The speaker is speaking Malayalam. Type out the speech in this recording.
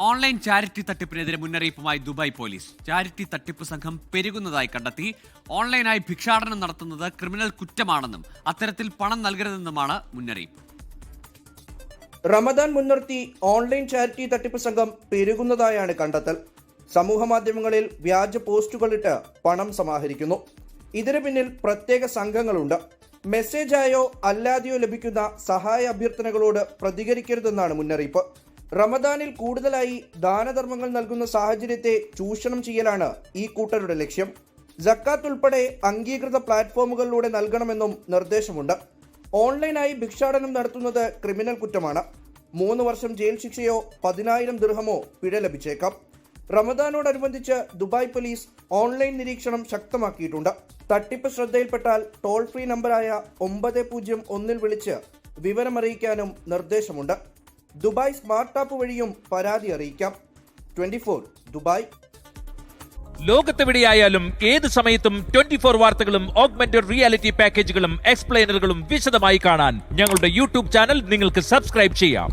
ഓൺലൈൻ ചാരിറ്റി തട്ടിപ്പിനെതിരെ മുന്നറിയിപ്പുമായി ദുബായ് പോലീസ്. ചാരിറ്റി തട്ടിപ്പ് സംഘം പെരുകുന്നതായി കണ്ടെത്തി. ഓൺലൈനായി ഭിക്ഷാടനം നടത്തുന്നത് ക്രിമിനൽ കുറ്റമാണെന്നും അത്തരത്തിൽ പണം നൽകരുതെന്നുമാണ് മുന്നറിയിപ്പ്. റമദാൻ മുൻനിർത്തി ഓൺലൈൻ ചാരിറ്റി തട്ടിപ്പ് സംഘം പെരുകുന്നതായാണ് കണ്ടെത്തൽ. സമൂഹ മാധ്യമങ്ങളിൽ വ്യാജ പോസ്റ്റുകളിട്ട് പണം സമാഹരിക്കുന്നു. ഇതിനു പിന്നിൽ പ്രത്യേക സംഘങ്ങളുണ്ട്. മെസ്സേജായോ അല്ലാതെയോ ലഭിക്കുന്ന സഹായ അഭ്യർത്ഥനകളോട് പ്രതികരിക്കരുതെന്നാണ് മുന്നറിയിപ്പ്. റമദാനിൽ കൂടുതലായി ദാനധർമ്മങ്ങൾ നൽകുന്ന സാഹചര്യത്തെ ചൂഷണം ചെയ്യലാണ് ഈ കൂട്ടരുടെ ലക്ഷ്യം. സക്കാത്ത് ഉൾപ്പെടെ അംഗീകൃത പ്ലാറ്റ്ഫോമുകളിലൂടെ നൽകണമെന്നും നിർദ്ദേശമുണ്ട്. ഓൺലൈനായി ഭിക്ഷാടനം നടത്തുന്നത് ക്രിമിനൽ കുറ്റമാണ്. 3 വർഷം ജയിൽ ശിക്ഷയോ 10,000 ദിർഹമോ പിഴ ലഭിച്ചേക്കാം. റമദാനോടനുബന്ധിച്ച് ദുബായ് പോലീസ് ഓൺലൈൻ നിരീക്ഷണം ശക്തമാക്കിയിട്ടുണ്ട്. തട്ടിപ്പ് ശ്രദ്ധയിൽപ്പെട്ടാൽ ടോൾ ഫ്രീ നമ്പറായ 901 വിളിച്ച് വിവരമറിയിക്കാനും നിർദ്ദേശമുണ്ട്. ദുബായ് സ്മാർട്ട് ആപ്പ് വഴിയും പരാതി അറിയിക്കാം. 24 ദുബായ്. ലോകത്തെവിടെയായാലും ഏത് സമയത്തും 24 വാർത്തകളും ഓഗ്മെന്റഡ് റിയാലിറ്റി പാക്കേജുകളും എക്സ്പ്ലെയിനറുകളും വിശദമായി കാണാൻ ഞങ്ങളുടെ യൂട്യൂബ് ചാനൽ നിങ്ങൾക്ക് സബ്സ്ക്രൈബ് ചെയ്യാം.